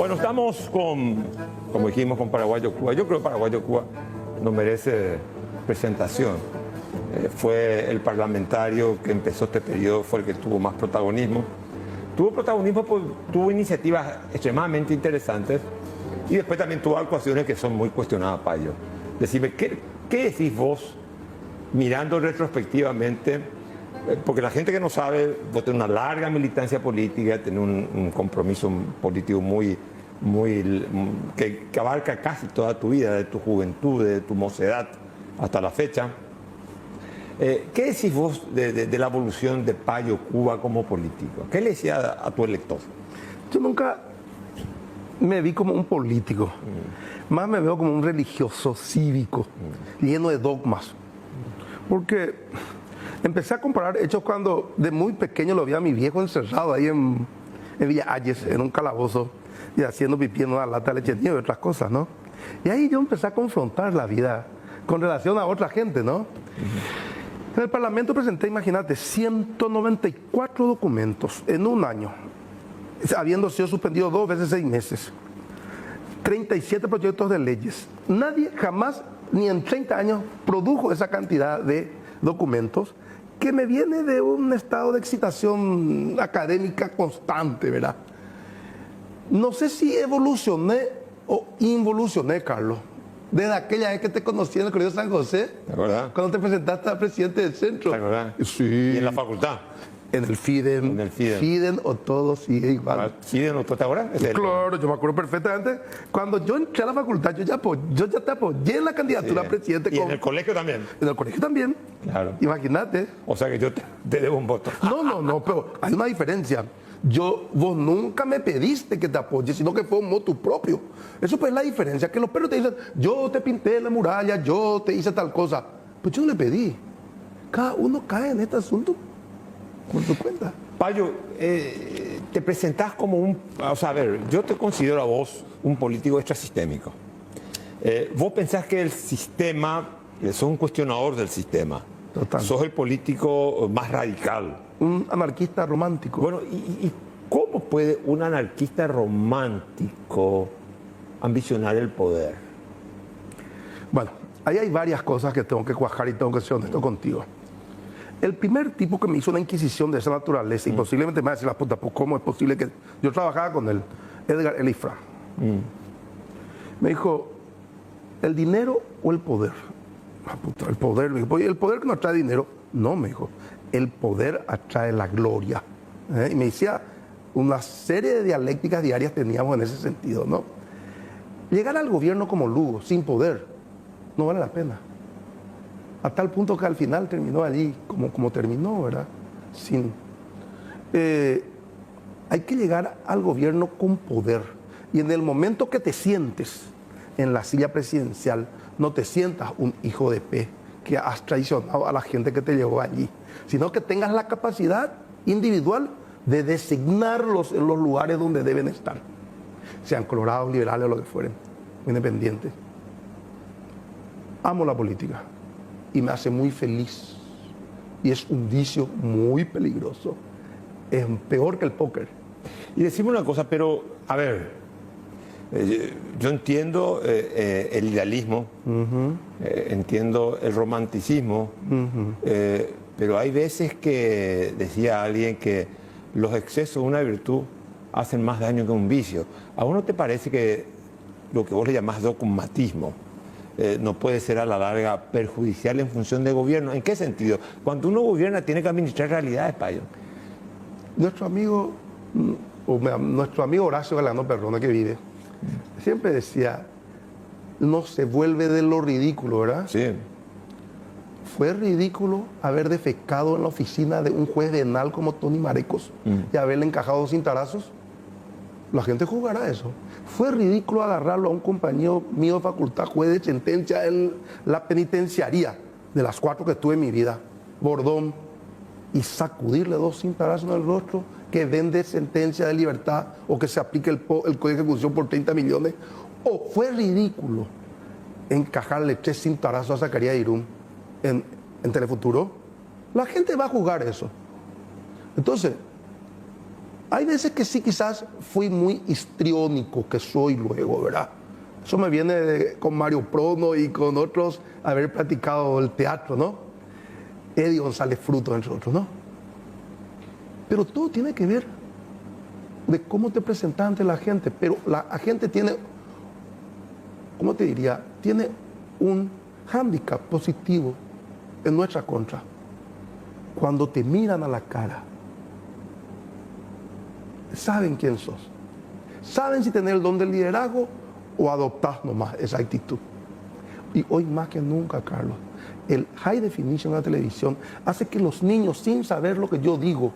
Bueno, estamos como dijimos, con Paraguayo Cuba. Yo creo que Paraguayo Cuba no merece presentación. Fue el parlamentario que empezó este periodo, fue el que tuvo más protagonismo. Tuvo protagonismo porque tuvo iniciativas extremadamente interesantes y después también tuvo actuaciones que son muy cuestionadas, Payo. Decime, ¿qué decís vos mirando retrospectivamente? Porque la gente que no sabe, vos tenés una larga militancia política, tenés un compromiso político que abarca casi toda tu vida, de tu juventud, de tu mocedad hasta la fecha. ¿Qué decís vos de la evolución de Payo Cuba como político? ¿Qué le decía a tu elector? Yo nunca me vi como un político, más me veo como un religioso cívico, lleno de dogmas. Porque empecé a comparar hechos cuando de muy pequeño lo vi a mi viejo encerrado ahí en Villa Ayes, en un calabozo, y haciendo pipí en una lata de leche nieve y otras cosas, ¿no? Y ahí yo empecé a confrontar la vida con relación a otra gente, ¿no? En el Parlamento presenté, imagínate, 194 documentos en un año, habiendo sido suspendido 2 veces 6 meses. 37 proyectos de leyes. Nadie jamás, ni en 30 años, produjo esa cantidad de documentos que me viene de un estado de excitación académica constante, ¿verdad? No sé si evolucioné o involucioné, Carlos. Desde aquella vez que te conocí en el Colegio San José, ¿verdad? Cuando te presentaste a presidente del centro. ¿Verdad? Sí. Y en la facultad. En el FIDEN. En el FIDEN. FIDEN o todo sigue igual. ¿FIDEN o todo ahora? Claro, yo me acuerdo perfectamente. Cuando yo entré a la facultad, yo ya te apoyé en la candidatura a presidente. Y en el colegio también. En el colegio también. Claro. Imagínate. O sea que yo te debo un voto. No, pero hay una diferencia. Vos nunca me pediste que te apoye, sino que fue un motu propio. Eso pues es la diferencia, que los perros te dicen, yo te pinté la muralla, yo te hice tal cosa. Pues yo no le pedí. Cada uno cae en este asunto por su cuenta. Payo, te presentás como o sea, a ver, yo te considero a vos un político extrasistémico. Vos pensás que el sistema, sos un cuestionador del sistema. Total. Sos el político más radical. Un anarquista romántico. Bueno, ¿y cómo puede un anarquista romántico ambicionar el poder? Bueno, ahí hay varias cosas que tengo que cuajar y tengo que ser honesto contigo. El primer tipo que me hizo una inquisición de esa naturaleza, y posiblemente me va a decir la puta, pues ¿cómo es posible que...? Yo trabajaba con él, Edgar Elifra. Me dijo, ¿el dinero o el poder? Ah, puta, el poder. Me dijo, ¿el poder que nos trae dinero? No, me dijo, el poder atrae la gloria. Y me decía, una serie de dialécticas diarias teníamos en ese sentido, ¿no? Llegar al gobierno como Lugo, sin poder, no vale la pena. A tal punto que al final terminó allí como terminó, ¿verdad? Hay que llegar al gobierno con poder. Y en el momento que te sientes en la silla presidencial, no te sientas un hijo de P que has traicionado a la gente que te llevó allí, sino que tengas la capacidad individual de designarlos en los lugares donde deben estar, sean colorados, liberales o lo que fueren, independientes. Amo la política y me hace muy feliz, y es un vicio muy peligroso, es peor que el póker. Y decime una cosa, pero, a ver, yo entiendo el idealismo, entiendo el romanticismo, pero hay veces que, decía alguien, que los excesos de una virtud hacen más daño que un vicio. ¿A vos no te parece que lo que vos le llamás dogmatismo no puede ser a la larga perjudicial en función de gobierno? ¿En qué sentido? Cuando uno gobierna tiene que administrar realidades, Payo. Nuestro amigo Horacio Galano Perrona, que vive, siempre decía, no se vuelve de lo ridículo, ¿verdad? Sí. Fue ridículo haber defecado en la oficina de un juez penal como Tony Marecos y haberle encajado 2 cintarazos. La gente juzgará eso. Fue ridículo agarrarlo a un compañero mío de facultad, juez de sentencia en la penitenciaría, de las 4 que estuve en mi vida, Bordón, y sacudirle 2 cintarazos en el rostro, que vende sentencia de libertad o que se aplique el código de ejecución por 30 millones. O fue ridículo encajarle 3 cintarazos a Zacarías Irún en Telefuturo. La gente va a juzgar eso. Entonces, Hay veces que sí, quizás fui muy histriónico, que soy luego, ¿verdad? Eso me viene con Mario Prono y con otros haber practicado el teatro, ¿no? Eddie González Fruto, entre otros, ¿no? Pero todo tiene que ver de cómo te presentas ante la gente. Pero la gente tiene, ¿cómo te diría? Tiene un hándicap positivo en nuestra contra. Cuando te miran a la cara, saben quién sos. Saben si tener el don del liderazgo o adoptás nomás esa actitud. Y hoy más que nunca, Carlos, el high definition de la televisión hace que los niños, sin saber lo que yo digo,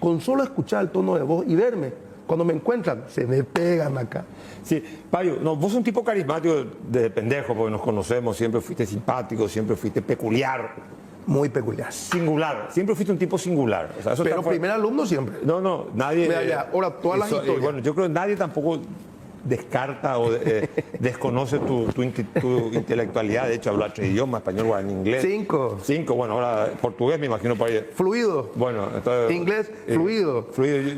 con solo escuchar el tono de voz y verme, cuando me encuentran, se me pegan acá. Sí, Payo, no, vos sos un tipo carismático de pendejo, porque nos conocemos, siempre fuiste simpático, siempre fuiste peculiar. Muy peculiar. Singular, siempre fuiste un tipo singular. O sea, eso Pero primer alumno siempre. No, nadie... Ahora, todas las historias. Bueno, yo creo que nadie tampoco descarta o desconoce tu intelectualidad. De hecho, hablar 3 idiomas, español, guaraní, inglés. 5. Bueno, ahora portugués me imagino para ir. Fluido. Bueno, entonces, inglés, fluido.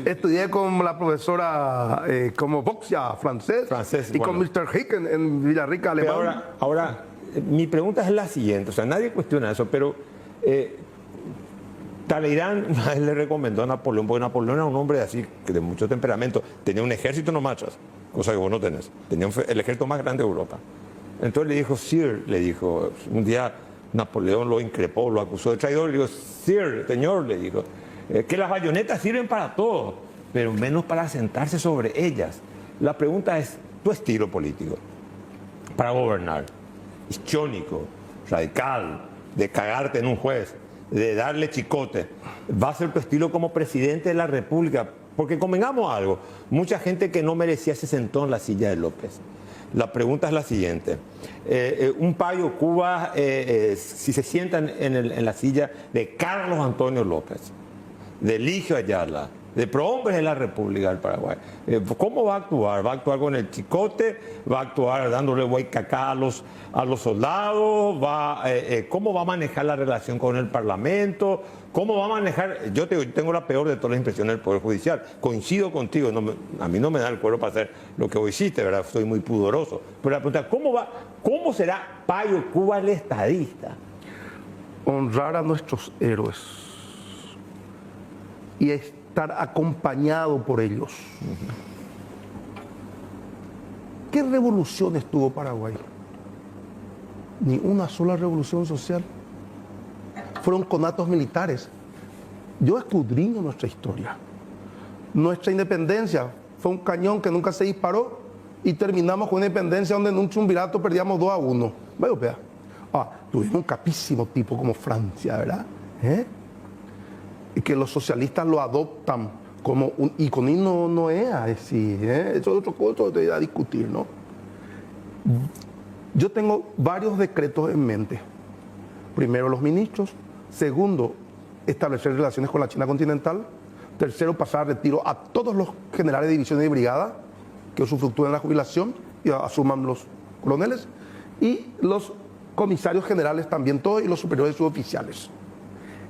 Estudié con la profesora como Boxia, francés y bueno. con Mr. Hicken en Villarrica, alemán. Pero ahora, mi pregunta es la siguiente. O sea, nadie cuestiona eso, pero Talleyrand una vez le recomendó a Napoleón, porque Napoleón era un hombre así, de mucho temperamento, tenía un ejército no machas, cosa que vos no tenés, tenía el ejército más grande de Europa. Entonces le dijo, Sir, le dijo, un día Napoleón lo increpó, lo acusó de traidor, le dijo, Sir, señor, le dijo, que las bayonetas sirven para todo, pero menos para sentarse sobre ellas. La pregunta es, tu estilo político para gobernar, histriónico, radical, de cagarte en un juez, de darle chicote, va a ser tu estilo como presidente de la República, porque convengamos algo, mucha gente que no merecía se sentó en la silla de López. La pregunta es la siguiente, un Payo Cuba, si se sientan en la silla de Carlos Antonio López, de Eligio Ayala, de prohombres de la República del Paraguay, ¿cómo va a actuar? ¿Va a actuar con el chicote? ¿Va a actuar dándole huaycacá a los soldados? ¿Cómo va a manejar la relación con el Parlamento? ¿Cómo va a manejar? Yo tengo la peor de todas las impresiones del Poder Judicial. Coincido contigo, a mí no me da el cuero para hacer lo que vos hiciste, ¿verdad? Soy muy pudoroso. Pero la pregunta, ¿cómo será Payo Cuba el estadista? Honrar a nuestros héroes y estar acompañado por ellos. ¿Qué revoluciones tuvo Paraguay? Ni una sola revolución social. Fueron conatos militares. Yo escudriño nuestra historia. Nuestra independencia fue un cañón que nunca se disparó y terminamos con una independencia donde en un triunvirato perdíamos 2-1. Vaya, vea. Tuvimos un capísimo tipo como Francia, ¿verdad? Y que los socialistas lo adoptan como un icono y no es así, eso es otro cosa a discutir, ¿no? Yo tengo varios decretos en mente. Primero, los ministros. Segundo, establecer relaciones con la China continental. Tercero, pasar a retiro a todos los generales de divisiones y brigada que usufructúen la jubilación y asuman los coroneles. Y los comisarios generales también, todos, y los superiores suboficiales.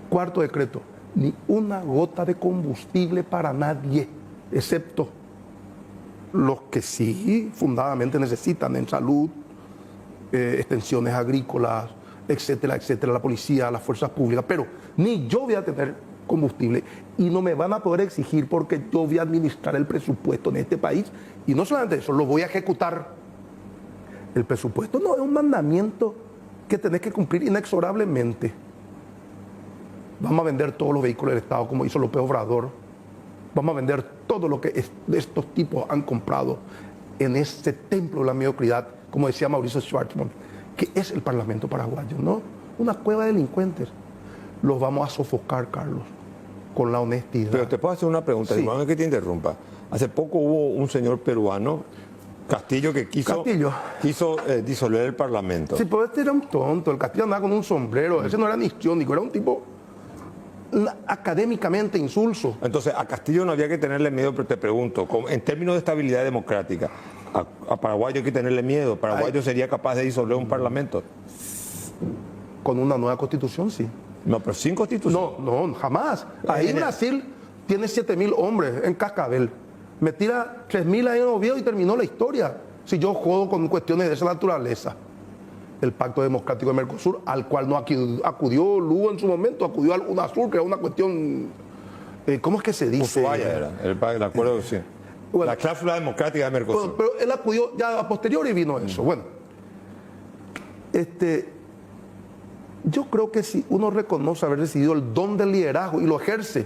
Cuarto decreto, ni una gota de combustible para nadie, excepto los que sí fundadamente necesitan en salud, extensiones agrícolas, etcétera, etcétera, la policía, las fuerzas públicas. Pero ni yo voy a tener combustible y no me van a poder exigir porque yo voy a administrar el presupuesto en este país y no solamente eso, lo voy a ejecutar. El presupuesto no es un mandamiento que tenés que cumplir inexorablemente. Vamos a vender todos los vehículos del Estado como hizo López Obrador. Vamos a vender todo lo que estos tipos han comprado en este templo de la mediocridad, como decía Mauricio Schwartzman, que es el Parlamento paraguayo, ¿no? Una cueva de delincuentes. Los vamos a sofocar, Carlos, con la honestidad. Pero te puedo hacer una pregunta, disculpame que te interrumpa. Hace poco hubo un señor peruano, Castillo, que quiso disolver el Parlamento. Sí, pero este era un tonto. El Castillo andaba con un sombrero. Ese no era ni histriónico, era un tipo académicamente insulso. Entonces, a Castillo no había que tenerle miedo, pero te pregunto, en términos de estabilidad democrática, a Paraguayo hay que tenerle miedo. ¿Paraguayo sería capaz de disolver un Parlamento? Con una nueva constitución, sí. No, pero sin constitución. No, jamás. Ahí Brasil tiene 7.000 hombres en Cascabel. Me tira 3.000 ahí en Oviedo y terminó la historia. Si yo juego con cuestiones de esa naturaleza. El Pacto Democrático de Mercosur, al cual no acudió Lugo en su momento, acudió al UNASUR, que era una cuestión, ¿cómo es que se dice? Ushuaia era, el acuerdo, sí. Bueno, la cláusula democrática de Mercosur. Bueno, pero él acudió, ya a posteriori vino eso. Bueno, yo creo que si uno reconoce haber recibido el don del liderazgo y lo ejerce,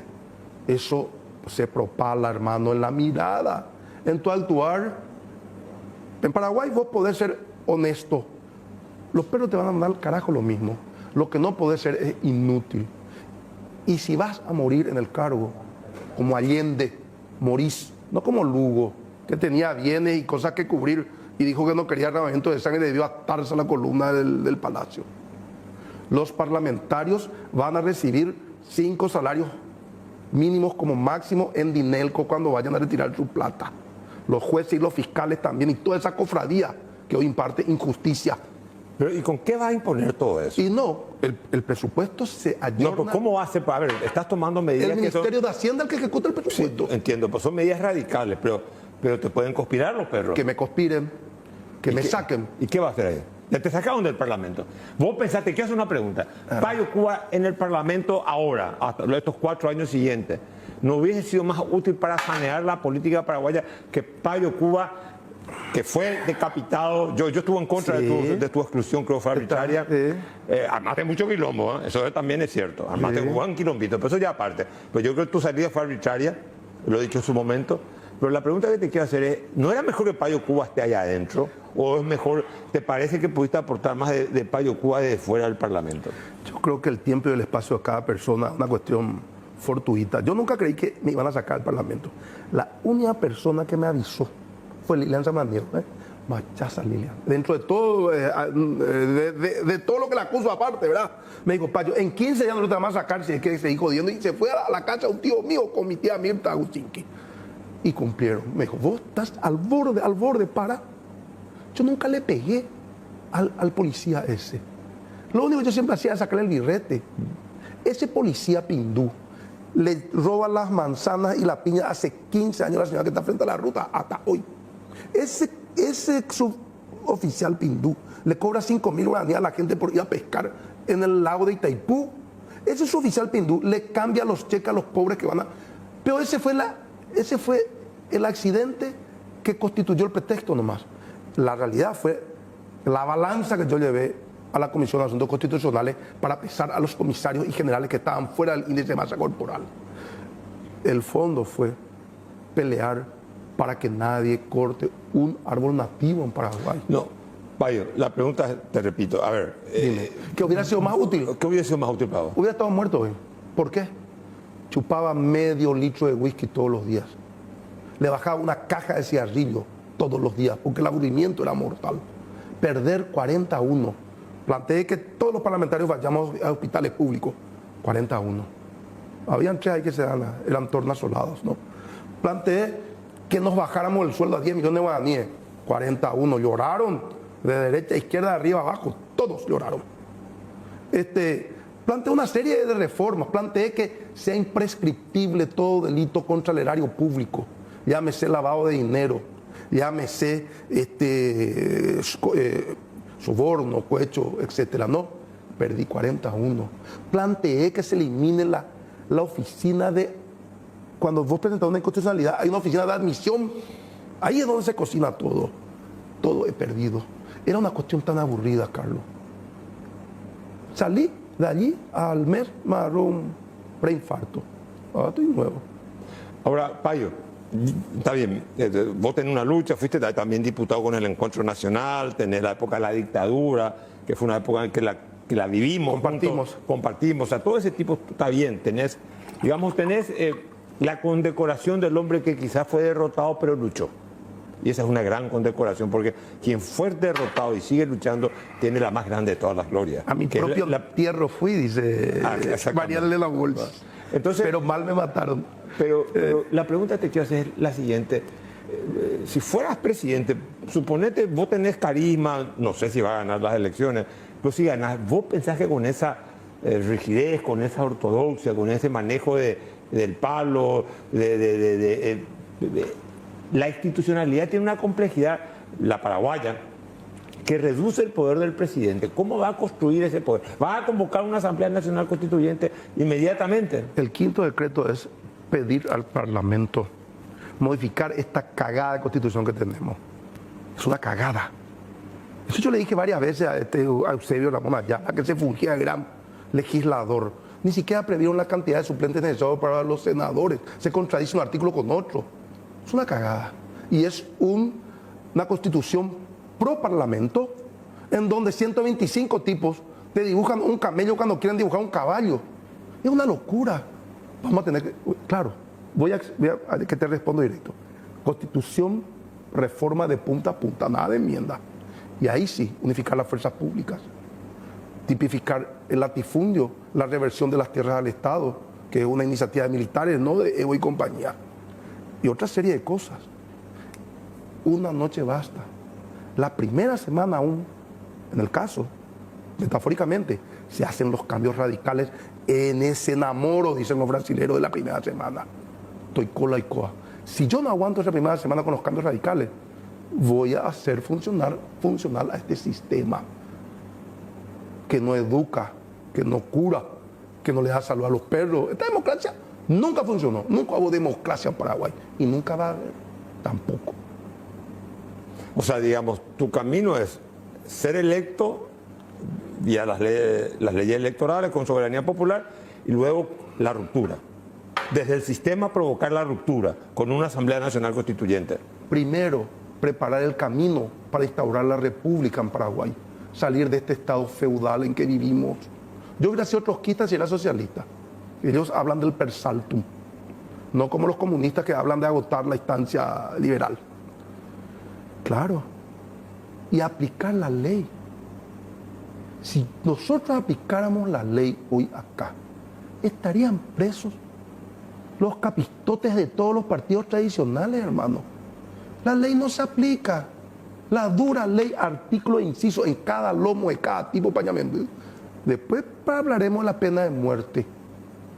eso se propala, hermano, en la mirada, en tu actuar. En Paraguay vos podés ser honesto. Los perros te van a mandar al carajo lo mismo. Lo que no podés ser es inútil. Y si vas a morir en el cargo, como Allende, morís. No como Lugo, que tenía bienes y cosas que cubrir y dijo que no quería arrabamiento de sangre y debió atarse a la columna del palacio. Los parlamentarios van a recibir 5 salarios mínimos como máximo en Dinelco cuando vayan a retirar su plata. Los jueces y los fiscales también, y toda esa cofradía que hoy imparte injusticia. Pero, ¿y con qué va a imponer todo eso? Y no, el presupuesto se ayorna. No, pues ¿cómo va a ser? A ver, estás tomando medidas el Ministerio de Hacienda el que ejecuta el presupuesto. Sí, entiendo, pues son medidas radicales, pero te pueden conspirar los perros. Que me conspiren, que me saquen. ¿Y qué va a hacer ahí? Ya te sacaron del Parlamento. Vos pensaste, quiero hacer una pregunta. Payo Cuba en el Parlamento ahora, hasta estos 4 años siguientes, ¿no hubiese sido más útil para sanear la política paraguaya que Payo Cuba, que fue decapitado? Yo estuve en contra de tu exclusión, creo que fue arbitraria. Armaste mucho quilombo, eso también es cierto. Armaste un buen quilombito, pero eso ya aparte. Pero yo creo que tu salida fue arbitraria, lo he dicho en su momento. Pero la pregunta que te quiero hacer es, ¿no era mejor que Payo Cuba esté allá adentro? ¿O es mejor, te parece que pudiste aportar más de Payo Cuba desde fuera del Parlamento? Yo creo que el tiempo y el espacio de cada persona es una cuestión fortuita. Yo nunca creí que me iban a sacar del Parlamento. La única persona que me avisó fue Lilian Samaniego. Machaza Lilian. Dentro de todo, de todo lo que la acuso aparte, ¿verdad? Me dijo, Payo, en 15 días no te vamos a sacar si es que seguí jodiendo. Y se fue a la casa un tío mío con mi tía Mirta Agustinki. Y cumplieron. Me dijo, vos estás al borde, para. Yo nunca le pegué al policía ese. Lo único que yo siempre hacía era sacarle el birrete. Ese policía Pindú le roba las manzanas y la piña hace 15 años a la señora que está frente a la ruta, hasta hoy. Ese suboficial Pindú le cobra 5.000 guaraníes a la gente por ir a pescar en el lago de Itaipú. Ese suboficial Pindú le cambia los cheques a los pobres que van a... Pero ese fue el accidente que constituyó el pretexto nomás. La realidad fue la balanza que yo llevé a la Comisión de Asuntos Constitucionales para pesar a los comisarios y generales que estaban fuera del índice de masa corporal. El fondo fue pelear para que nadie corte un árbol nativo en Paraguay. No, Payo, la pregunta, te repito, a ver... Dime, ¿qué hubiera sido más útil? ¿Qué hubiera sido más útil para vos? Hubiera estado muerto hoy. ¿Por qué? Chupaba medio litro de whisky todos los días. Le bajaba una caja de cigarrillo todos los días, porque el aburrimiento era mortal. Perder 40-1. Planteé que todos los parlamentarios vayamos a hospitales públicos. 40-1. Habían 3 ahí que eran tornasolados, ¿no? Planteé que nos bajáramos el sueldo a 10 millones de guaraníes. 40-1. Lloraron de derecha a izquierda, de arriba a abajo. Todos lloraron. Planteé una serie de reformas. Planteé que sea imprescriptible todo delito contra el erario público. Llámese lavado de dinero, llámese soborno, cohecho, etcétera. No, perdí 40-1. Planteé que se elimine la oficina de... Cuando vos presentás una inconstitucionalidad, hay una oficina de admisión. Ahí es donde se cocina todo. Todo he perdido. Era una cuestión tan aburrida, Carlos. Salí de allí al mes, me agarró un preinfarto. Ahora estoy nuevo. Ahora, Payo, está bien, vos tenés una lucha, fuiste también diputado con el Encuentro Nacional, tenés la época de la dictadura, que fue una época en que la vivimos. Compartimos, o sea, todo ese tipo está bien, tenés la condecoración del hombre que quizás fue derrotado pero luchó. Y esa es una gran condecoración, porque quien fue derrotado y sigue luchando tiene la más grande de todas las glorias. A mi propio tierra fui, dice Mariana de la Bolsa. Entonces, pero mal me mataron. Pero la pregunta que te quiero hacer es la siguiente. Si fueras presidente, suponete, vos tenés carisma, no sé si vas a ganar las elecciones, pero si ganás, ¿vos pensás que con esa rigidez, con esa ortodoxia, con ese manejo de del palo, la institucionalidad tiene una complejidad, la paraguaya, que reduce el poder del presidente. ¿Cómo va a construir ese poder? ¿Va a convocar una Asamblea Nacional Constituyente inmediatamente? El quinto decreto es pedir al Parlamento modificar esta cagada de constitución que tenemos. Es una cagada. Eso yo le dije varias veces a Eusebio Ramón Ayala, que se fungía gran legislador. Ni siquiera previeron la cantidad de suplentes necesarios para los senadores. Se contradice un artículo con otro. Es una cagada. Y es una constitución pro parlamento, en donde 125 tipos te dibujan un camello cuando quieren dibujar un caballo. Es una locura. Vamos a tener que... Claro, voy a que te respondo directo. Constitución, reforma de punta a punta, nada de enmienda. Y ahí sí, unificar las fuerzas públicas. Tipificar el latifundio, la reversión de las tierras al Estado, que es una iniciativa de militares, no de Evo y compañía. Y otra serie de cosas. Una noche basta. La primera semana aún, en el caso, metafóricamente, se hacen los cambios radicales en ese enamoro, dicen los brasileños, de la primera semana. Estoy cola y coa. Si yo no aguanto esa primera semana con los cambios radicales, voy a hacer funcional a este sistema que no educa, que no cura, que no le da salud a los perros. Esta democracia nunca funcionó, nunca hubo democracia en Paraguay y nunca va a haber tampoco. O sea, digamos, tu camino es ser electo vía las leyes electorales con soberanía popular y luego la ruptura. Desde el sistema provocar la ruptura con una Asamblea Nacional Constituyente. Primero, preparar el camino para instaurar la república en Paraguay, salir de este estado feudal en que vivimos. Yo hubiera sido trotskista si era socialista. Ellos hablan del per saltum, no como los comunistas que hablan de agotar la instancia liberal. Claro, y aplicar la ley. Si nosotros aplicáramos la ley hoy acá, estarían presos los capistotes de todos los partidos tradicionales, hermano. La ley no se aplica. La dura ley, artículo e inciso en cada lomo de cada tipo pañamiento. Después hablaremos de la pena de muerte.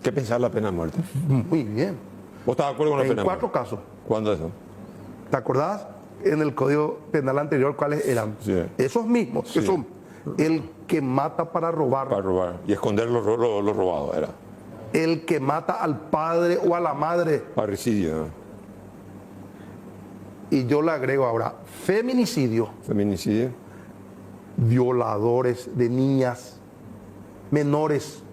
¿Qué pensás de la pena de muerte? Muy bien. ¿Vos estás de acuerdo con la pena de muerte? En 4 casos. ¿Cuándo eso? ¿Te acordás en el Código Penal anterior cuáles eran? Sí. Esos mismos, Sí. que son el que mata para robar, Para robar y esconder lo robado, era. el que mata al padre o a la madre. Parricidio, ¿no? Y yo le agrego ahora, feminicidio, Feminicidio. violadores de niñas, menores,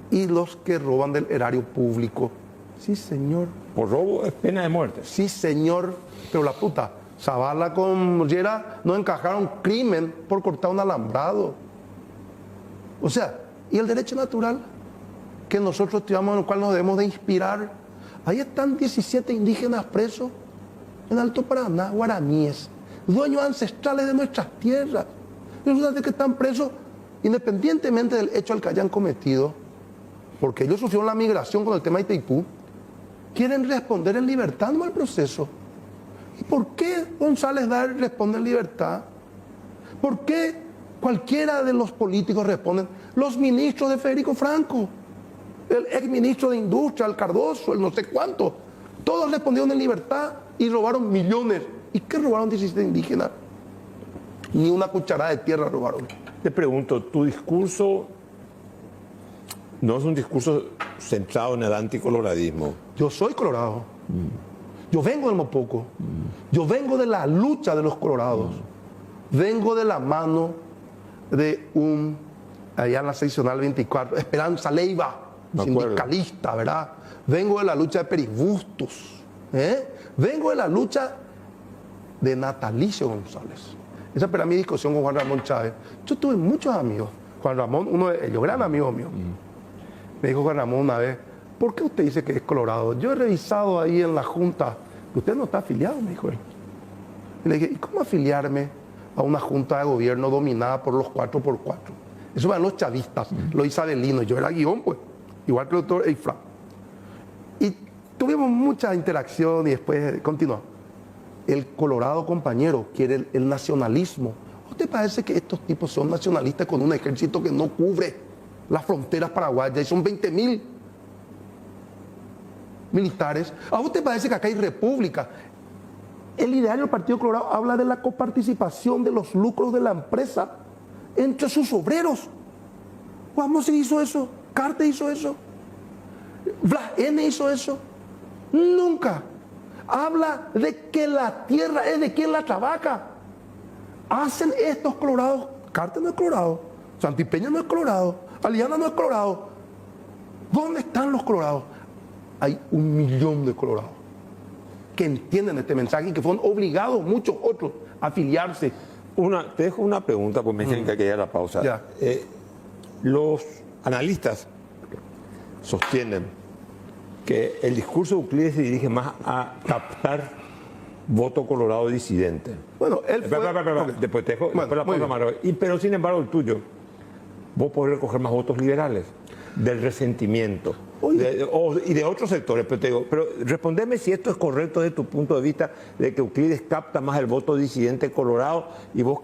y los que roban del erario público. Sí, señor. Por robo es pena de muerte. Sí, señor. Pero la puta, Zavala con Yera no encajaron crimen por cortar un alambrado. O sea, y el derecho natural que nosotros estudiamos, en el cual nos debemos de inspirar. Ahí están 17 indígenas presos en Alto Paraná, guaraníes, dueños ancestrales de nuestras tierras. Resulta que están presos independientemente del hecho al que hayan cometido, porque ellos sufrieron la migración con el tema de Itaipú. Quieren responder en libertad, no al proceso. ¿Y por qué González Dar responde en libertad? ¿Por qué cualquiera de los políticos responden? Los ministros de Federico Franco, el exministro de Industria, el Cardoso, el no sé cuánto, todos respondieron en libertad y robaron millones. ¿Y qué robaron 17 indígenas? Ni una cucharada de tierra robaron. Te pregunto, tu discurso no es un discurso centrado en el anticoloradismo. Yo soy colorado. Yo vengo del Mopoco. Yo vengo de la lucha de los colorados. Vengo de la mano de allá en la seccional 24, Esperanza Leiva, sindicalista, ¿verdad? Vengo de la lucha de Peris Bustos. Vengo de la lucha de Natalicio González. Esa era mi discusión con Juan Ramón Chávez. Yo tuve muchos amigos. Juan Ramón, uno de ellos, gran amigo mío. Me dijo Juan Ramón una vez, ¿por qué usted dice que es colorado? Yo he revisado ahí en la junta, usted no está afiliado, me dijo él. Y le dije, ¿y cómo afiliarme a una junta de gobierno dominada por los 4x4? Eso eran los chavistas, los isabelinos. Yo era guión, pues, igual que el doctor Eifra. Y tuvimos mucha interacción y después continuó. El colorado compañero quiere el nacionalismo. ¿Usted parece que estos tipos son nacionalistas con un ejército que no cubre? las fronteras paraguayas, y son 20.000 militares. ¿A vos te parece que acá hay república? El ideario del Partido Colorado habla de la coparticipación de los lucros de la empresa entre sus obreros. Guasmosi hizo eso, Carter hizo eso, Blas N hizo eso. Nunca. Habla de que la tierra es de quien la trabaja. Hacen estos colorados. Carter no es colorado, Santipeña no es colorado, Aliana no es colorado. ¿Dónde están los colorados? Hay 1 millón de colorados que entienden este mensaje y que fueron obligados muchos otros a afiliarse. Te dejo una pregunta, pues me dicen que hay que ir a la pausa. Ya. Los analistas sostienen que el discurso de Euclides se dirige más a captar voto colorado disidente. Bueno, él fue... Después te dejo, Bueno, después la muy pausa, Mario. Pero sin embargo el tuyo, vos podés recoger más votos liberales, del resentimiento. Y de otros sectores, pero respondeme si esto es correcto desde tu punto de vista, de que Euclides capta más el voto disidente colorado y vos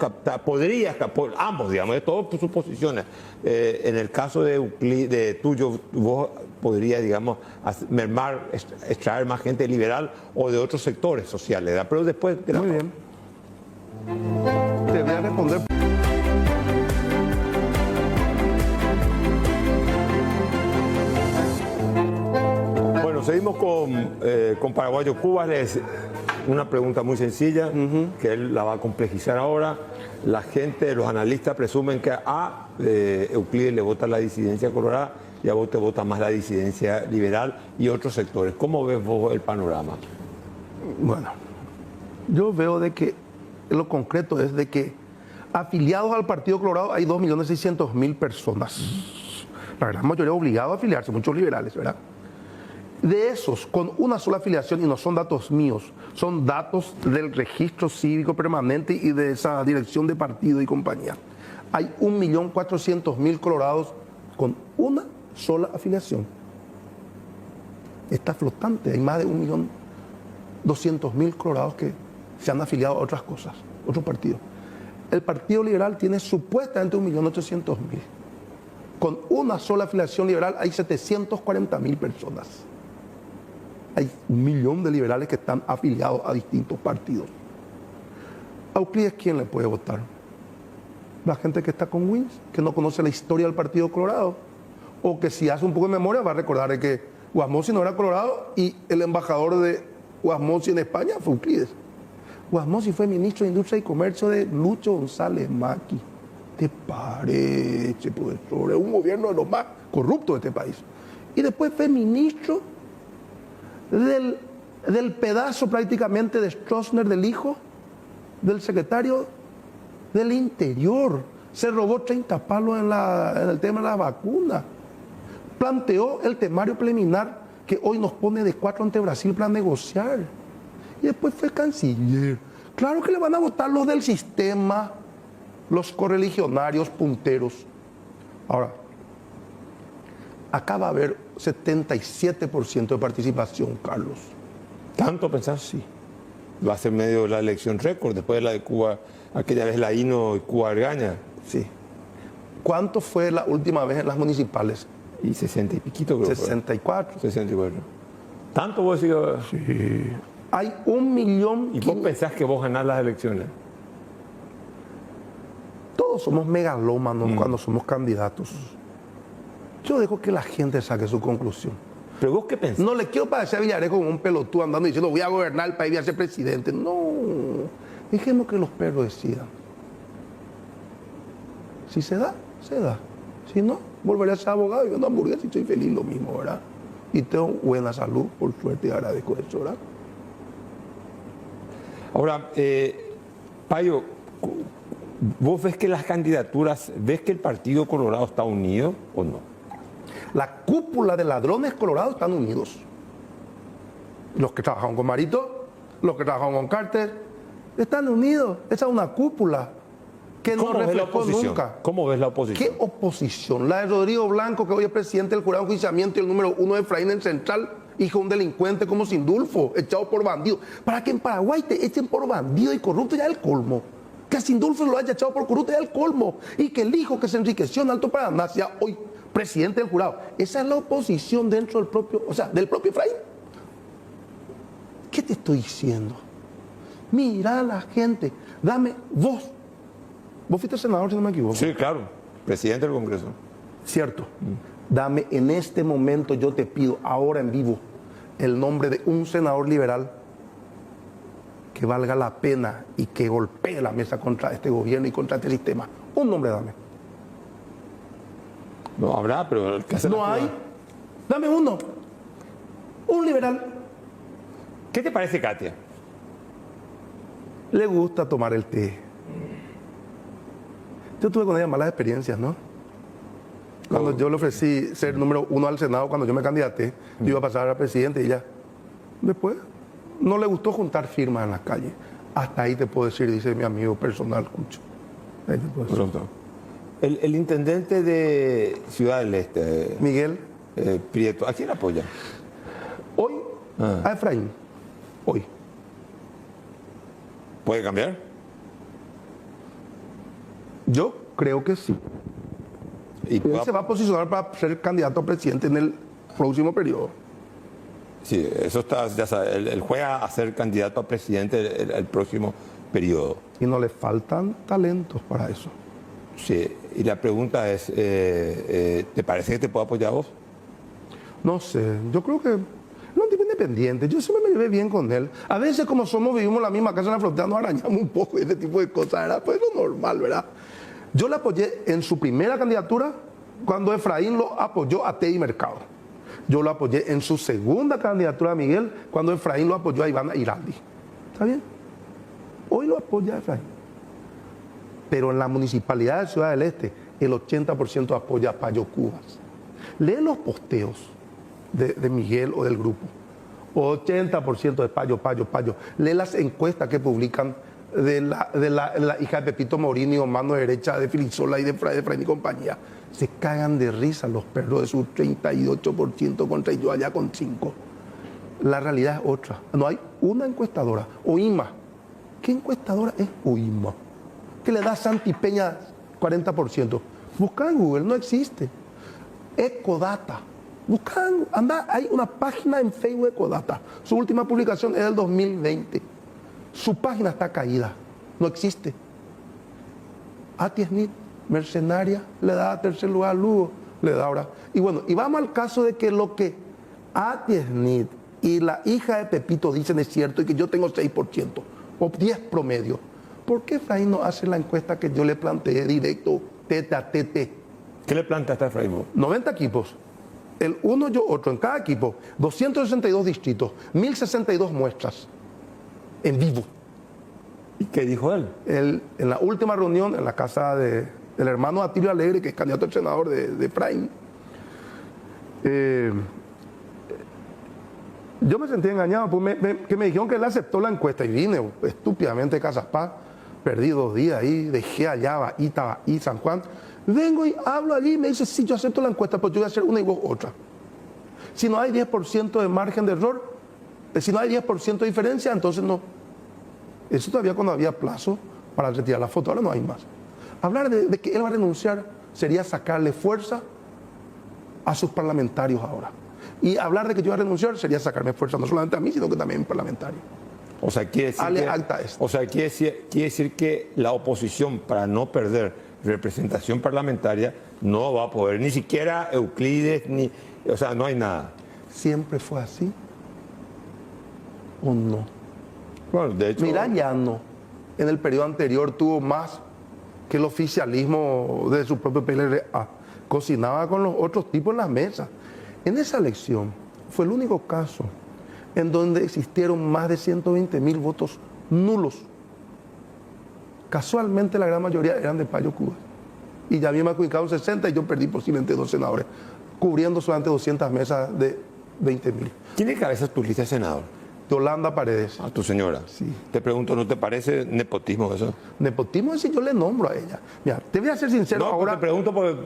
podrías captar, ambos, digamos, de todas sus posiciones. En el caso de Euclides, de tuyo, vos podrías, digamos, mermar, extraer más gente liberal o de otros sectores sociales, ¿verdad? Pero después... Muy bien. Te voy a responder. Seguimos con Paraguayo Cuba. Es una pregunta muy sencilla, que él la va a complejizar ahora. La gente, los analistas presumen que a Euclides le vota la disidencia colorada y a vos te vota más la disidencia liberal y otros sectores. ¿Cómo ves vos el panorama? Bueno, yo veo de que lo concreto es de que afiliados al Partido Colorado hay 2.600.000 personas. La gran mayoría obligados a afiliarse, muchos liberales, ¿verdad? De esos, con una sola afiliación, y no son datos míos, son datos del registro cívico permanente y de esa dirección de partido y compañía, hay 1.400.000 colorados con una sola afiliación. Está flotante, hay más de 1.200.000 colorados que se han afiliado a otras cosas, otros partidos. El Partido Liberal tiene supuestamente 1.800.000. Con una sola afiliación liberal hay 740.000 personas. Hay 1 millón de liberales que están afiliados a distintos partidos. ¿A Euclides quién le puede votar? La gente que está con Wins, que no conoce la historia del Partido Colorado, o que si hace un poco de memoria va a recordar que Guasmosi no era colorado y el embajador de Guasmosi en España fue Euclides. Guasmosi fue ministro de Industria y Comercio de Lucho González Maqui. ¿Te parece, profesor? Es un gobierno de los más corruptos de este país. Y después fue ministro del pedazo prácticamente de Stroessner, del hijo del secretario del Interior. Se robó 30 palos en el tema de la vacuna. Planteó el temario preliminar que hoy nos pone de 4 ante Brasil para negociar. Y después fue canciller. Claro que le van a votar los del sistema, los correligionarios punteros. Ahora, acá va a haber 77% de participación, Carlos. ¿Tanto pensás? Sí. Va a ser medio la elección récord, después de la de Cuba, aquella vez la INO y Cuba Argaña. Sí. ¿Cuánto fue la última vez en las municipales? Y 60 y piquito, creo. 64. 64. ¿Tanto vos decís? Sí. Hay 1 millón... ¿Y vos pensás que vos ganás las elecciones? Todos somos megalómanos cuando somos candidatos. Yo dejo que la gente saque su conclusión. ¿Pero vos qué pensás? No le quiero parecer a Villarejo como un pelotudo andando diciendo voy a gobernar el país, voy a ser presidente. No, dejemos que los perros decidan. Si se da, se da. Si no, volveré a ser abogado y vendo hamburguesas y estoy feliz lo mismo, ¿verdad? Y tengo buena salud, por suerte, y agradezco eso, ¿verdad? Ahora, Payo, ¿vos ves que las candidaturas, ves que el Partido Colorado está unido o no? La cúpula de ladrones colorados están unidos. Los que trabajaron con Marito, los que trabajaron con Carter, están unidos. Esa es una cúpula que no reflejó nunca. ¿Cómo ves la oposición? ¿Qué oposición? La de Rodrigo Blanco, que hoy es presidente del jurado de enjuiciamiento, y el número 1 de Efraín en Central, hijo de un delincuente como Sindulfo, echado por bandido. Para que en Paraguay te echen por bandido y corrupto ya es el colmo. Que a Sindulfo lo haya echado por corrupto ya es el colmo. Y que el hijo que se enriqueció en Alto Paraná sea hoy presidente del jurado. Esa es la oposición dentro del propio, o sea, del propio Efraín. ¿Qué te estoy diciendo? Mira a la gente, dame vos. Vos fuiste senador, si no me equivoco. Sí, claro, presidente del Congreso. Cierto. Dame en este momento, yo te pido, ahora en vivo, el nombre de un senador liberal que valga la pena y que golpee la mesa contra este gobierno y contra este sistema. Un nombre dame. No habrá, pero el que hace No hay. Dame uno. Un liberal. ¿Qué te parece, Katia? Le gusta tomar el té. Yo tuve con ella malas experiencias, ¿no? Cuando yo le ofrecí ser número 1 al Senado, cuando yo me candidaté, yo iba a pasar a presidente y ella, después, no le gustó juntar firmas en la calle. Hasta ahí te puedo decir, dice mi amigo personal, Cucho. Ahí te puedo decir. Pronto. El intendente de Ciudad del Este, Miguel, Prieto, ¿a quién apoya? hoy, a Efraín, hoy. ¿Puede cambiar? Yo creo que sí. Y Él se va a posicionar para ser candidato a presidente en el próximo periodo. Sí, eso está, ya sabe, él juega a ser candidato a presidente el próximo periodo. Y no le faltan talentos para eso. Sí, y la pregunta es, ¿te parece que te puedo apoyar a vos? No sé, yo creo que es un tipo independiente. Yo siempre me llevé bien con él. A veces, como somos, vivimos en la misma casa en la frontera, nos arañamos un poco y ese tipo de cosas, ¿verdad? Pues es lo normal, ¿verdad? Yo le apoyé en su primera candidatura cuando Efraín lo apoyó a Teddy Mercado. Yo lo apoyé en su segunda candidatura a Miguel cuando Efraín lo apoyó a Ivana Iraldi. ¿Está bien? Hoy lo apoya a Efraín. Pero en la municipalidad de Ciudad del Este, el 80% apoya a Payo Cubas. Lee los posteos de Miguel o del grupo. 80% de Payo. Lee las encuestas que publican de la hija de Pepito Morini o mano derecha de Filisola y de Efraín y compañía. Se cagan de risa los perros de su 38% contra yo allá con 5%. La realidad es otra. No hay una encuestadora. OIMA. ¿Qué encuestadora es OIMA? Que le da a Santi Peña 40%. Busca en Google, no existe. Ecodata. Busca, anda, hay una página en Facebook de Ecodata. Su última publicación es del 2020. Su página está caída, no existe. Atiesnit, mercenaria, le da a tercer lugar a Lugo, le da ahora. Y bueno, y vamos al caso de que lo que Atiesnit y la hija de Pepito dicen es cierto y que yo tengo 6% o 10 promedio. ¿Por qué Efraín no hace la encuesta que yo le planteé directo, tete a tete? ¿Qué le planteaste a Efraín? 90 equipos, el uno yo otro, en cada equipo, 262 distritos, 1062 muestras, en vivo. ¿Y qué dijo él? En la última reunión, en la casa del hermano Atilio Alegre, que es candidato al senador de Efraín, yo me sentí engañado, pues que me dijeron que él aceptó la encuesta y vine estúpidamente a Casapá, perdí 2 días ahí, dejé allá, Bahía y San Juan. Vengo y hablo allí y me dice, sí, yo acepto la encuesta, pero yo voy a hacer una y vos otra. Si no hay 10% de margen de error, si no hay 10% de diferencia, entonces no. Eso todavía cuando había plazo para retirar la foto, ahora no hay más. Hablar de que él va a renunciar sería sacarle fuerza a sus parlamentarios ahora. Y hablar de que yo voy a renunciar sería sacarme fuerza no solamente a mí, sino que también a mi parlamentario. O sea, quiere decir que la oposición, para no perder representación parlamentaria, no va a poder, ni siquiera Euclides, o sea, no hay nada. ¿Siempre fue así? ¿O no? Bueno, de hecho... Mira, Llano, en el periodo anterior tuvo más que el oficialismo de su propio PLRA. Cocinaba con los otros tipos en las mesas. En esa elección fue el único caso en donde existieron más de 120.000 votos nulos. Casualmente la gran mayoría eran de Payo Cubas. Y ya a mí me adjudicaron 60 y yo perdí posiblemente 2 senadores, cubriendo solamente 200 mesas de 20.000. ¿Quién encabeza tu lista de senador? Yolanda Paredes. A tu señora. Sí. Te pregunto, ¿no te parece nepotismo eso? Nepotismo es si yo le nombro a ella. Mira, te voy a ser sincero No, ahora. te pregunto porque...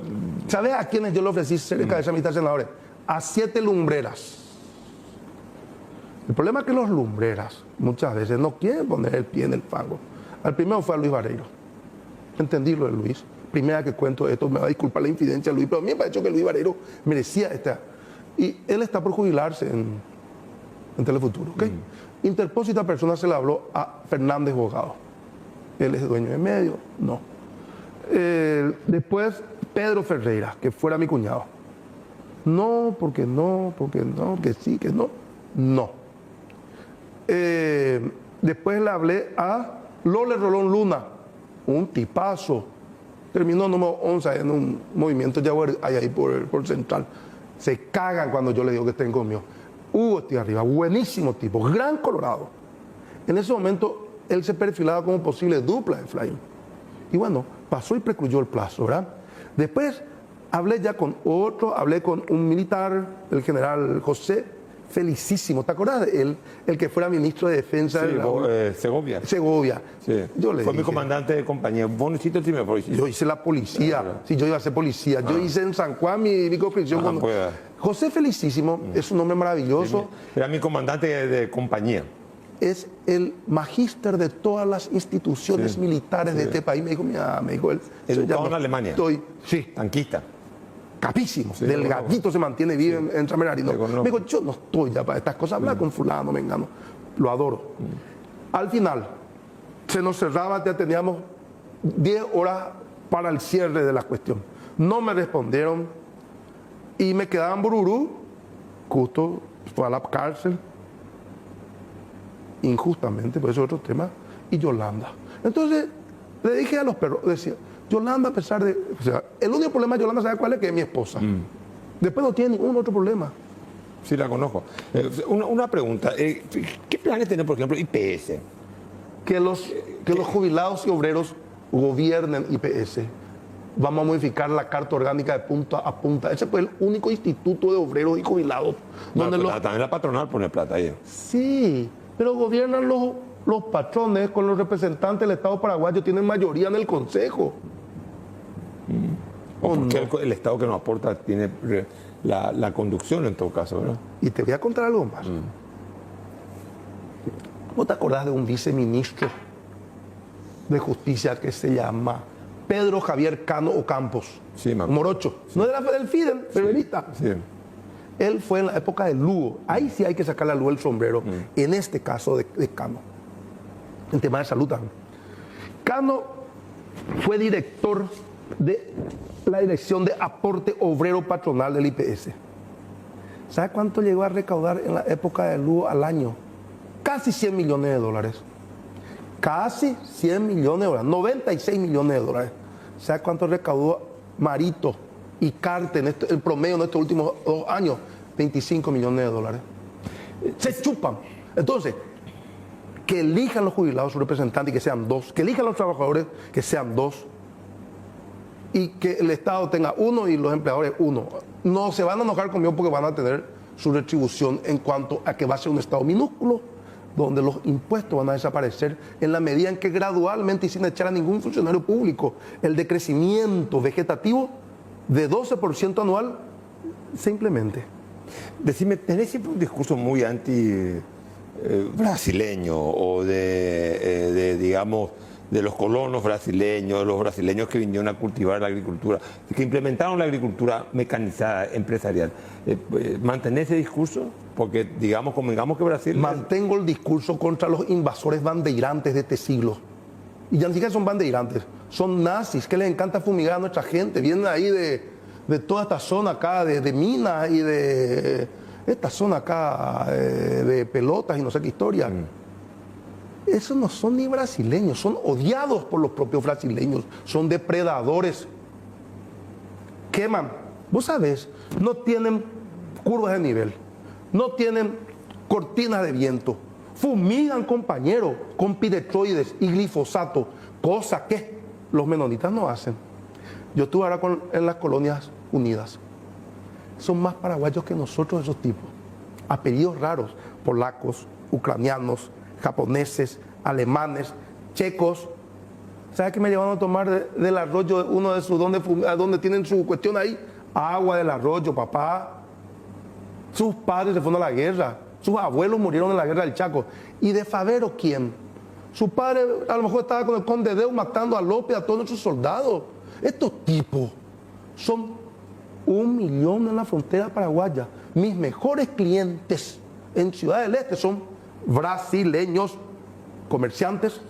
¿Sabes a quiénes yo le ofrecí ser cabeza de lista de senadores? A 7 lumbreras. El problema es que los lumbreras muchas veces no quieren poner el pie en el fango. Al primero fue a Luis Vareiro. Entendí lo de Luis. primera que cuento esto, me va a disculpar la infidencia Luis, pero a mí me pareció que Luis Barreiro merecía esta. Y él está por jubilarse en Telefuturo, ¿ok? Interpuso, esta persona se le habló a Fernández Bogado. Él es dueño de medio, no. Después, Pedro Ferreira, que fuera mi cuñado. No, porque no, que sí, que no. No. Después le hablé a Lole Rolón Luna, un tipazo. Terminó número 11 en un movimiento ya ahí por Central. Se cagan cuando yo le digo que estén conmigo. Hugo estoy arriba, buenísimo tipo, gran colorado. En ese momento él se perfilaba como posible dupla de Efraín. Y bueno, pasó y precluyó el plazo, ¿verdad? Después hablé ya con otro, hablé con un militar, el general José, felicísimo. ¿Te acuerdas de él? El que fuera ministro de Defensa. Sí, Segovia. Segovia. Sí. Yo le Fue dije, mi comandante de compañía. Vos no hiciste el primer policía. yo hice la policía. Claro. Sí, yo iba a ser policía. Yo hice en San Juan mi conscripción. Ah, pues. José felicísimo, es un hombre maravilloso. Era mi comandante de compañía. Es el magíster de todas las instituciones militares de este país. Me dijo, mira, él. Educado en Alemania. Sí, Tanquista. capísimo. Sí, Delgadito se mantiene bien en San Bernardino. Me dijo, yo no estoy ya para estas cosas. Habla con fulano, mengano. Lo adoro. Al final, se nos cerraba, ya teníamos 10 horas para el cierre de la cuestión. No me respondieron y me quedaba en Bururú. Justo fue a la cárcel. Injustamente, por eso es otro tema, y Yolanda. Entonces, le dije a los perros, decía, Yolanda, a pesar de... O sea, el único problema de Yolanda, ¿sabe cuál es? Que es mi esposa. Después no tiene ningún otro problema. Sí, la conozco. Una pregunta. ¿Qué planes tiene, por ejemplo, IPS? Que los jubilados y obreros gobiernen IPS. Vamos a modificar la carta orgánica de punta a punta. Ese fue el único instituto de obreros y jubilados. Donde También la patronal pone plata ahí. Sí, pero gobiernan los patrones con los representantes del Estado paraguayo, tienen mayoría en el Consejo. ¿O porque el Estado que nos aporta tiene la conducción en todo caso, ¿verdad? Y te voy a contar algo más. ¿Vos te acordás de un viceministro de Justicia que se llama Pedro Javier Cano Ocampos? Sí, me acuerdo. Morocho. Sí. No era del FIDEL, periodista. Sí. Él fue en la época de Lugo. Ahí sí hay que sacarle a Lugo el sombrero. En este caso de Cano. En tema de salud también. Cano fue director de la Dirección de Aporte Obrero Patronal del IPS. ¿Sabe cuánto llegó a recaudar en la época de Lugo al año? Casi 100 millones de dólares. Casi 100 millones de dólares. 96 millones de dólares. ¿Sabe cuánto recaudó Marito y Carte en el promedio en estos últimos 2 años? 25 millones de dólares. Se chupan. Entonces, que elijan los jubilados sus representantes, que sean 2. Que elijan los trabajadores, que sean 2. Y que el Estado tenga 1 y los empleadores 1. No se van a enojar conmigo porque van a tener su retribución en cuanto a que va a ser un Estado minúsculo, donde los impuestos van a desaparecer en la medida en que gradualmente y sin echar a ningún funcionario público el decrecimiento vegetativo de 12% anual se implemente. Decime, ¿tenés siempre un discurso muy anti brasileño o digamos, de los colonos brasileños, de los brasileños que vinieron a cultivar la agricultura, que implementaron la agricultura mecanizada, empresarial? ¿Mantenés ese discurso? Porque, digamos, convengamos que Brasil... Mantengo el discurso contra los invasores bandeirantes de este siglo. Y ya ni siquiera son bandeirantes, son nazis que les encanta fumigar a nuestra gente. Vienen ahí de toda esta zona acá, de Minas y de esta zona acá, de Pelotas y no sé qué historia. Esos no son ni brasileños, son odiados por los propios brasileños, son depredadores. Queman, vos sabés, no tienen curvas de nivel, no tienen cortinas de viento, fumigan, compañeros, con piretroides y glifosato, cosa que los menonitas no hacen. Yo estuve ahora en las colonias unidas. Son más paraguayos que nosotros esos tipos. Apellidos raros, polacos, ucranianos, japoneses, alemanes, checos. ¿Sabes qué me llevaron a tomar del arroyo, uno de sus, donde tienen su cuestión ahí? Agua del arroyo, papá. Sus padres se fueron a la guerra, sus abuelos murieron en la guerra del Chaco. ¿Y de Favero quién? Su padre a lo mejor estaba con el conde Deu matando a López, a todos nuestros soldados. Estos tipos son 1 millón en la frontera paraguaya. Mis mejores clientes en Ciudad del Este son brasileños, comerciantes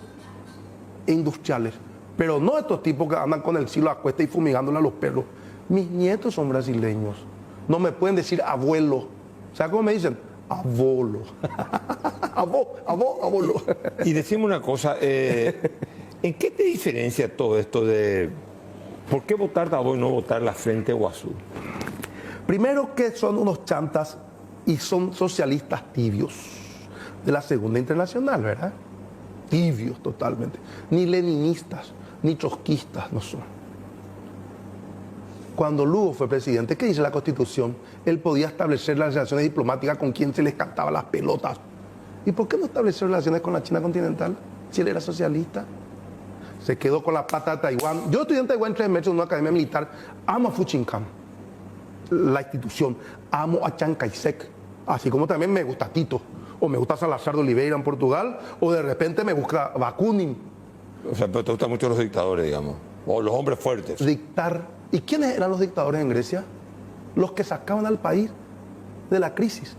e industriales. Pero no estos tipos que andan con el silo a cuesta y fumigándole a los perros. Mis nietos son brasileños. No me pueden decir abuelo. ¿Sabes cómo me dicen? Abuelo. Abuelo. Y decime una cosa, ¿en qué te diferencia todo esto de por qué votar Davo y no votar la Frente Guazú? Primero que son unos chantas y son socialistas tibios de la Segunda Internacional, ¿verdad? Tibios totalmente. Ni leninistas, ni trotskistas no son. Cuando Lugo fue presidente, ¿qué dice la Constitución? Él podía establecer las relaciones diplomáticas con quien se les cantaba las pelotas. ¿Y por qué no estableció relaciones con la China continental si él era socialista? Se quedó con la pata de Taiwán. Yo estudié en Taiwán 3 meses en una academia militar. Amo a Fuchincam, la institución. Amo a Chiang Kai-shek. Así como también me gusta Tito. O me gusta Salazar de Oliveira en Portugal. O de repente me gusta Bakunin. O sea, pero te gustan mucho los dictadores, digamos. O los hombres fuertes. Dictar. ¿Y quiénes eran los dictadores en Grecia? Los que sacaban al país de la crisis.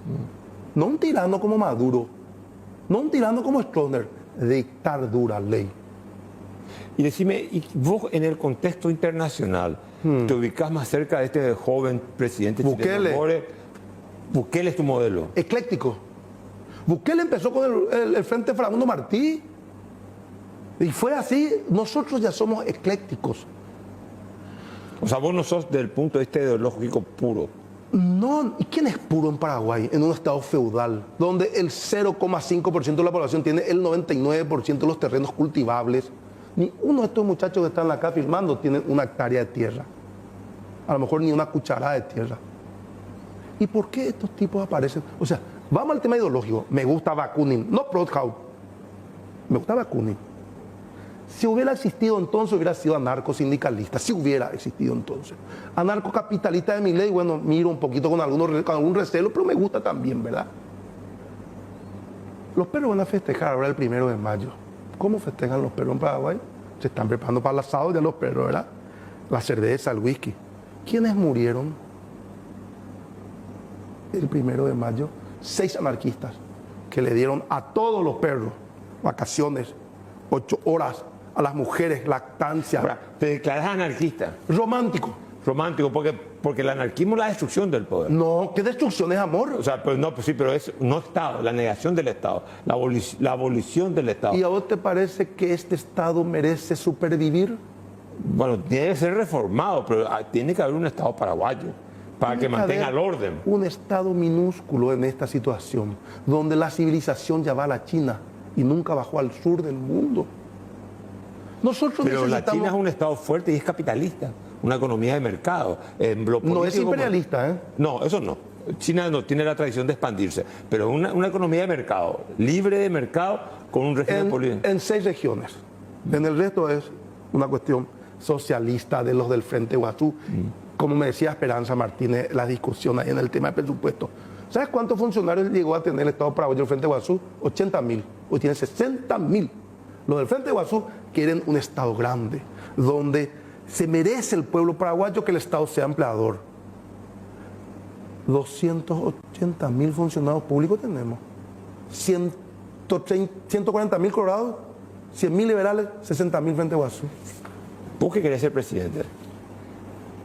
No un tirano como Maduro. No un tirano como Stroessner. Dictar dura ley. Y decime, ¿y vos en el contexto internacional te ubicás más cerca de este joven presidente Bukele. chileno? Bukele es tu modelo. Ecléctico. Bukele empezó con el Frente Fragundo Martí. Y fue así. Nosotros ya somos eclécticos. O sea, vos no sos del punto de vista ideológico puro. No, ¿y quién es puro en Paraguay? En un estado feudal, donde el 0,5% de la población tiene el 99% de los terrenos cultivables. Ni uno de estos muchachos que están acá filmando tiene 1 hectárea de tierra. A lo mejor ni una cucharada de tierra. ¿Y por qué estos tipos aparecen? O sea, vamos al tema ideológico. Me gusta Bakunin, no Proudhouse. Me gusta Bakunin. Si hubiera existido entonces, hubiera sido anarcosindicalista. Si hubiera existido entonces. Anarcocapitalista de Milei, bueno, miro un poquito con algún recelo, pero me gusta también, ¿verdad? Los perros van a festejar ahora el 1 de mayo. ¿Cómo festejan los perros en Paraguay? Se están preparando para el asado de los perros, ¿verdad? La cerveza, el whisky. ¿Quiénes murieron el 1 de mayo? 6 anarquistas que le dieron a todos los perros vacaciones, 8 horas, a las mujeres, lactancia. Ahora, te declaras anarquista. Romántico. Romántico, porque el anarquismo es la destrucción del poder. No, ¿qué destrucción es amor? O sea, pues no, pues sí, pero es no Estado, la negación del Estado, la abolición del Estado. ¿Y a vos te parece que este Estado merece supervivir? Bueno, tiene que ser reformado, pero tiene que haber un Estado paraguayo para que mantenga el orden. Un Estado minúsculo en esta situación, donde la civilización ya va a la China y nunca bajó al sur del mundo. Nosotros pero la necesitamos... China es un Estado fuerte y es capitalista, una economía de mercado. No es imperialista, ¿eh? No, eso no. China no tiene la tradición de expandirse, pero una economía de mercado, libre de mercado, con un régimen político. En 6 regiones. En el resto es una cuestión socialista de los del Frente Guazú. Como me decía Esperanza Martínez, la discusión ahí en el tema del presupuesto. ¿Sabes cuántos funcionarios llegó a tener el Estado paraguayo del Frente Guazú? 80.000. Hoy tiene 60.000. Los del Frente Guazú quieren un Estado grande, donde se merece el pueblo paraguayo que el Estado sea empleador. 280.000 funcionarios públicos tenemos. 140.000 colorados, 100.000 liberales, 60.000 Frente Guazú. ¿Vos qué querés ser presidente?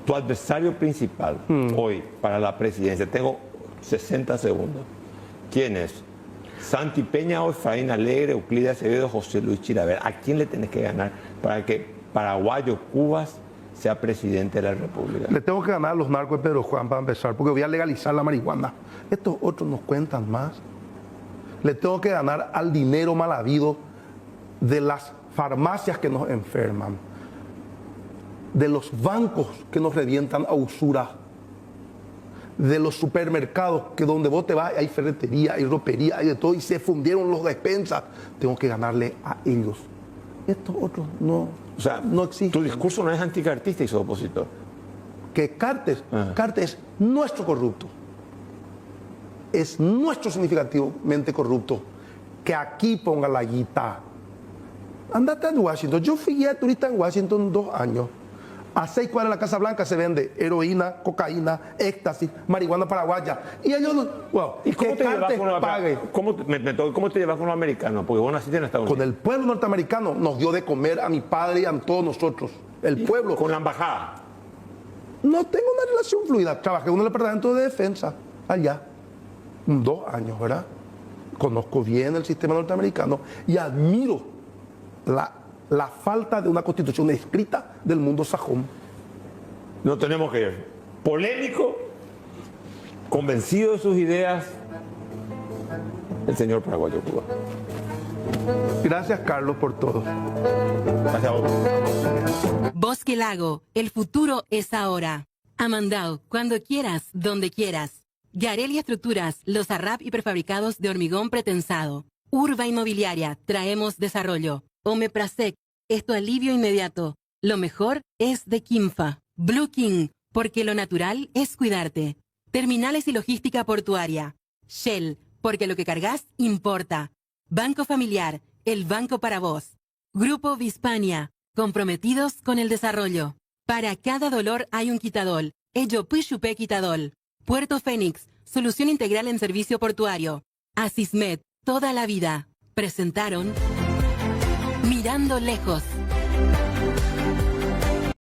Tu adversario principal hoy para la presidencia, tengo 60 segundos. ¿Quién es? Santi Peña o Efraín Alegre, Euclides Acevedo, José Luis Chilaver. ¿A quién le tenés que ganar para que Paraguayo Cubas sea presidente de la República? Le tengo que ganar a los narcos de Pedro Juan para empezar, porque voy a legalizar la marihuana. Estos otros nos cuentan más. Le tengo que ganar al dinero mal habido de las farmacias que nos enferman, de los bancos que nos revientan a usura, de los supermercados que donde vos te vas hay ferretería, hay ropería, hay de todo y se fundieron los despensas. Tengo que ganarle a ellos. Estos otros no, O sea, no existen. tu discurso no es anticartista y sos opositor. Que Cartes es nuestro corrupto. Es nuestro significativamente corrupto. Que aquí ponga la guita. Andate a Washington. Yo fui guía turista en Washington 2 años. A 6 cuadras de la Casa Blanca se vende heroína, cocaína, éxtasis, marihuana paraguaya. Y ellos, wow, ¿Y cómo que te llevas Cartes con pague. ¿Cómo te llevas con los americanos? Porque vos naciste en Estados Con Unidos. el pueblo norteamericano nos dio de comer a mi padre y a todos nosotros. El pueblo. Con la embajada. No tengo una relación fluida. Trabajé en un departamento de defensa allá. 2 años, ¿verdad? Conozco bien el sistema norteamericano y admiro la falta de una constitución escrita del mundo sajón. No tenemos que ir. Polémico, convencido de sus ideas, el señor Paraguayo Cuba. Gracias, Carlos, por todo. Gracias a vos. Bosque Lago, el futuro es ahora. Amandao, cuando quieras, donde quieras. Gareli Estructuras, los arrap y prefabricados de hormigón pretensado. Urba Inmobiliaria, traemos desarrollo. Omeprasec, esto alivio inmediato. Lo mejor es de Kimfa. Blue King, porque lo natural es cuidarte. Terminales y logística portuaria. Shell, porque lo que cargas importa. Banco Familiar, el banco para vos. Grupo Vispania, comprometidos con el desarrollo. Para cada dolor hay un quitadol. Ello Pishupé Quitadol. Puerto Fénix, solución integral en servicio portuario. Asismed, toda la vida. Presentaron Mirando Lejos.